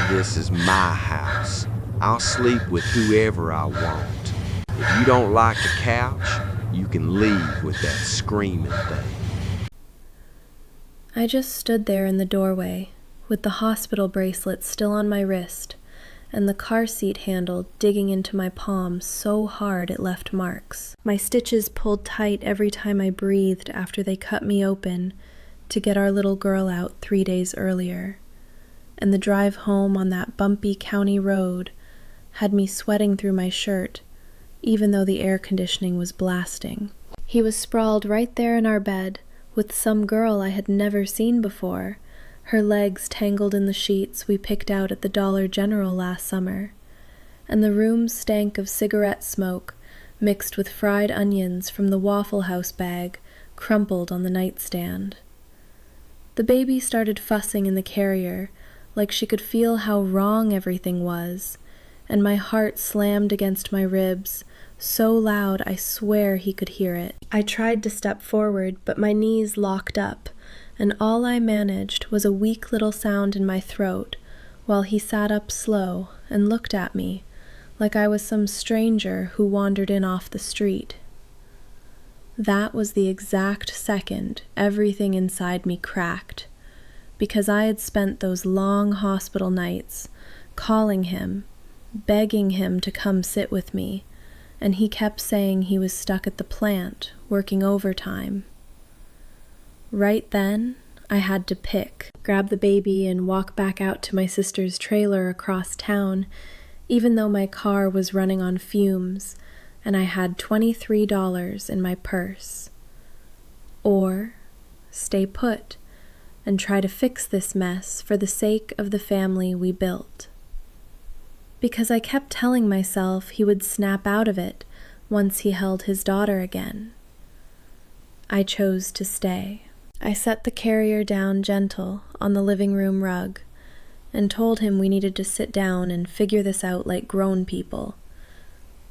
This is my house. I'll sleep with whoever I want. If you don't like the couch, you can leave with that screaming thing. I just stood there in the doorway, with the hospital bracelet still on my wrist, and the car seat handle digging into my palm so hard it left marks. My stitches pulled tight every time I breathed after they cut me open to get our little girl out 3 days earlier, and the drive home on that bumpy county road had me sweating through my shirt, even though the air conditioning was blasting. He was sprawled right there in our bed, with some girl I had never seen before, her legs tangled in the sheets we picked out at the Dollar General last summer, and the room stank of cigarette smoke mixed with fried onions from the Waffle House bag crumpled on the nightstand. The baby started fussing in the carrier, like she could feel how wrong everything was, and my heart slammed against my ribs, so loud I swear he could hear it. I tried to step forward, but my knees locked up, and all I managed was a weak little sound in my throat, while he sat up slow and looked at me, like I was some stranger who wandered in off the street. That was the exact second everything inside me cracked, because I had spent those long hospital nights calling him, begging him to come sit with me, and he kept saying he was stuck at the plant, working overtime. Right then, I had to pick, grab the baby and walk back out to my sister's trailer across town, even though my car was running on fumes, and I had $23 in my purse. Or stay put and try to fix this mess for the sake of the family we built. Because I kept telling myself he would snap out of it once he held his daughter again. I chose to stay. I set the carrier down gentle on the living room rug and told him we needed to sit down and figure this out like grown people.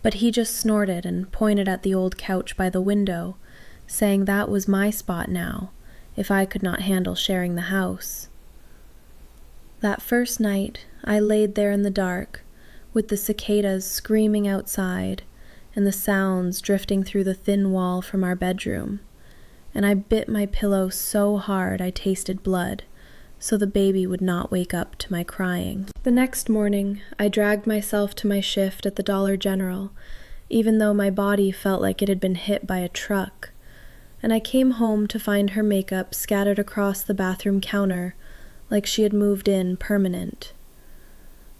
But he just snorted and pointed at the old couch by the window, saying that was my spot now, if I could not handle sharing the house. That first night, I laid there in the dark, with the cicadas screaming outside and the sounds drifting through the thin wall from our bedroom, and I bit my pillow so hard I tasted blood, so the baby would not wake up to my crying. The next morning, I dragged myself to my shift at the Dollar General, even though my body felt like it had been hit by a truck, and I came home to find her makeup scattered across the bathroom counter like she had moved in permanent.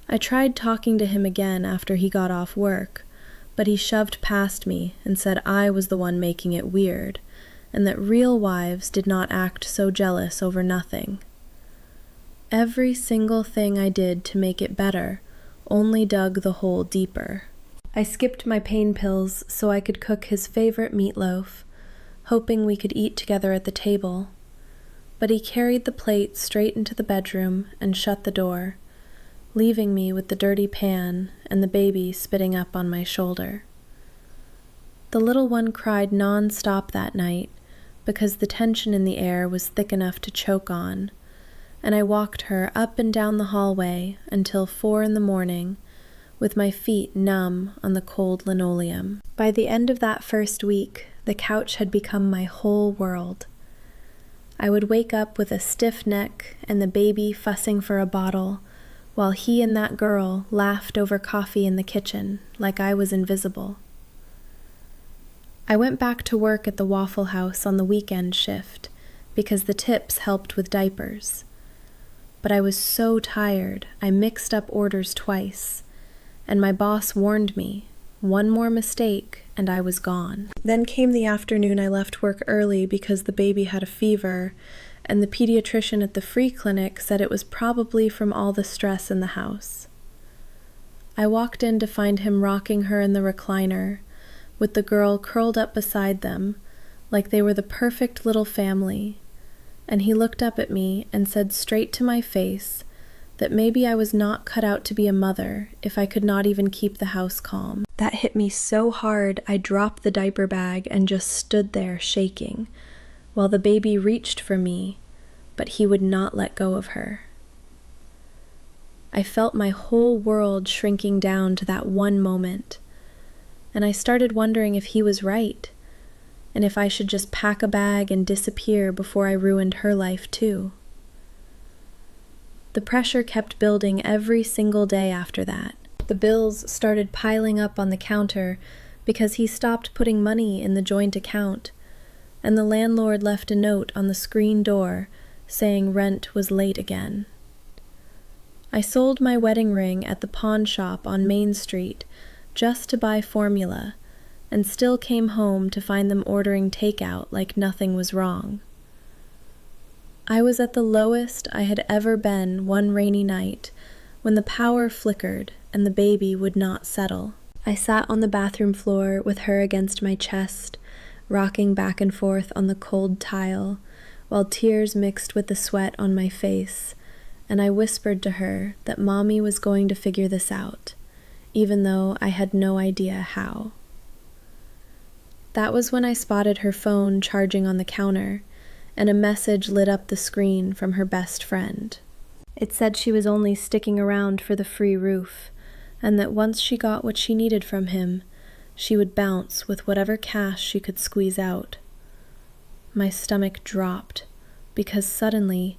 I tried talking to him again after he got off work, but he shoved past me and said I was the one making it weird, and that real wives did not act so jealous over nothing. Every single thing I did to make it better only dug the hole deeper. I skipped my pain pills so I could cook his favorite meatloaf, hoping we could eat together at the table, but he carried the plate straight into the bedroom and shut the door, leaving me with the dirty pan and the baby spitting up on my shoulder. The little one cried non-stop that night because the tension in the air was thick enough to choke on, and I walked her up and down the hallway until 4 a.m, with my feet numb on the cold linoleum. By the end of that first week, the couch had become my whole world. I would wake up with a stiff neck and the baby fussing for a bottle, while he and that girl laughed over coffee in the kitchen like I was invisible. I went back to work at the Waffle House on the weekend shift because the tips helped with diapers. But I was so tired I mixed up orders twice, and my boss warned me, one more mistake and I was gone. Then came the afternoon I left work early because the baby had a fever, and the pediatrician at the free clinic said it was probably from all the stress in the house. I walked in to find him rocking her in the recliner, with the girl curled up beside them, like they were the perfect little family, and he looked up at me and said straight to my face that maybe I was not cut out to be a mother if I could not even keep the house calm. That hit me so hard I dropped the diaper bag and just stood there shaking, while the baby reached for me, but he would not let go of her. I felt my whole world shrinking down to that one moment, and I started wondering if he was right, and if I should just pack a bag and disappear before I ruined her life too. The pressure kept building every single day after that. The bills started piling up on the counter because he stopped putting money in the joint account, and the landlord left a note on the screen door saying rent was late again. I sold my wedding ring at the pawn shop on Main Street just to buy formula, and still came home to find them ordering takeout like nothing was wrong. I was at the lowest I had ever been one rainy night when the power flickered and the baby would not settle. I sat on the bathroom floor with her against my chest, rocking back and forth on the cold tile, while tears mixed with the sweat on my face, and I whispered to her that Mommy was going to figure this out, even though I had no idea how. That was when I spotted her phone charging on the counter, and a message lit up the screen from her best friend. It said she was only sticking around for the free roof, and that once she got what she needed from him, she would bounce with whatever cash she could squeeze out. My stomach dropped, because suddenly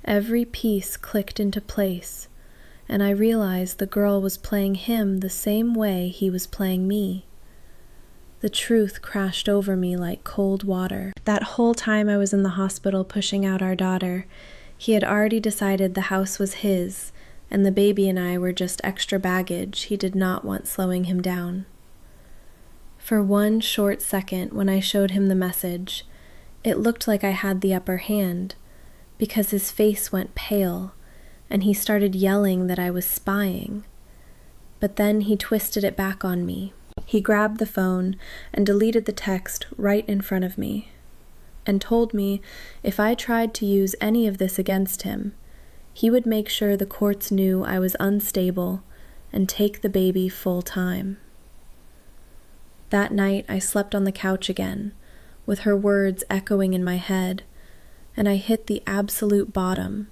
every piece clicked into place, and I realized the girl was playing him the same way he was playing me. The truth crashed over me like cold water. That whole time I was in the hospital pushing out our daughter, he had already decided the house was his, and the baby and I were just extra baggage he did not want slowing him down. For one short second when I showed him the message, it looked like I had the upper hand, because his face went pale, and he started yelling that I was spying. But then he twisted it back on me. He grabbed the phone and deleted the text right in front of me, and told me if I tried to use any of this against him, he would make sure the courts knew I was unstable and take the baby full time. That night I slept on the couch again, with her words echoing in my head, and I hit the absolute bottom,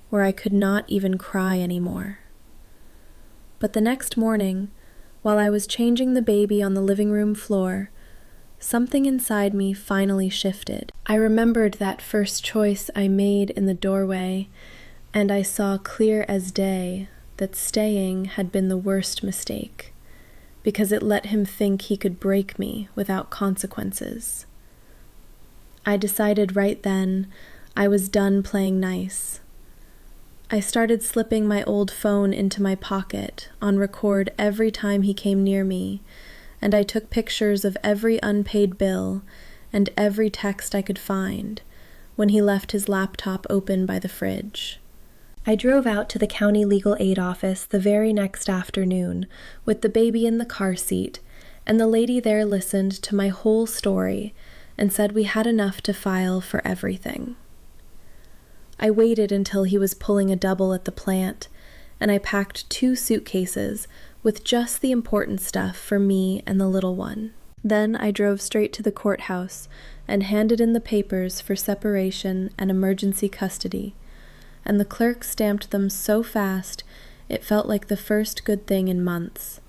where I could not even cry anymore. But the next morning, while I was changing the baby on the living room floor, something inside me finally shifted. I remembered that first choice I made in the doorway, and I saw clear as day that staying had been the worst mistake, because it let him think he could break me without consequences. I decided right then I was done playing nice. I started slipping my old phone into my pocket on record every time he came near me, and I took pictures of every unpaid bill and every text I could find when he left his laptop open by the fridge. I drove out to the county legal aid office the very next afternoon with the baby in the car seat, and the lady there listened to my whole story and said we had enough to file for everything. I waited until he was pulling a double at the plant, and I packed 2 suitcases with just the important stuff for me and the little one. Then I drove straight to the courthouse and handed in the papers for separation and emergency custody, and the clerk stamped them so fast it felt like the first good thing in months.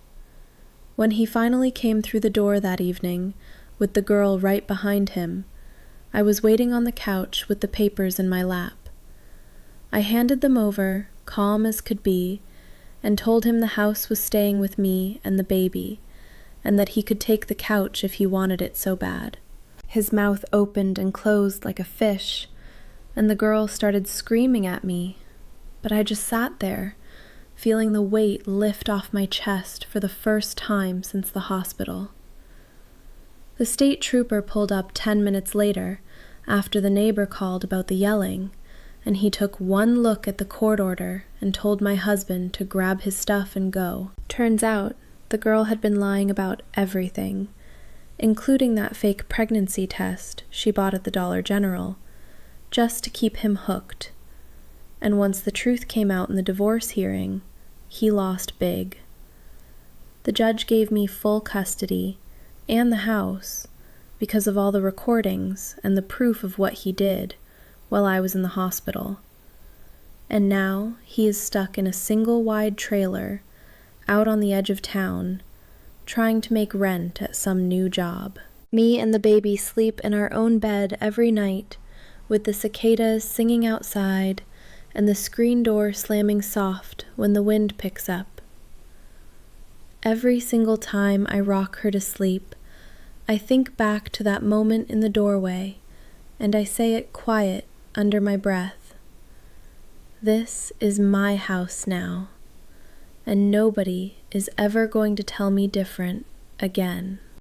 When he finally came through the door that evening, with the girl right behind him, I was waiting on the couch with the papers in my lap. I handed them over, calm as could be, and told him the house was staying with me and the baby, and that he could take the couch if he wanted it so bad. His mouth opened and closed like a fish, and the girl started screaming at me, but I just sat there, feeling the weight lift off my chest for the first time since the hospital. The state trooper pulled up 10 minutes later, after the neighbor called about the yelling, and he took one look at the court order and told my husband to grab his stuff and go. Turns out, the girl had been lying about everything, including that fake pregnancy test she bought at the Dollar General, just to keep him hooked. And once the truth came out in the divorce hearing, he lost big. The judge gave me full custody and the house because of all the recordings and the proof of what he did while I was in the hospital. And now he is stuck in a single wide trailer out on the edge of town, trying to make rent at some new job. Me and the baby sleep in our own bed every night, with the cicadas singing outside and the screen door slamming soft when the wind picks up. Every single time I rock her to sleep, I think back to that moment in the doorway, and I say it quiet under my breath. This is my house now, and nobody is ever going to tell me different again.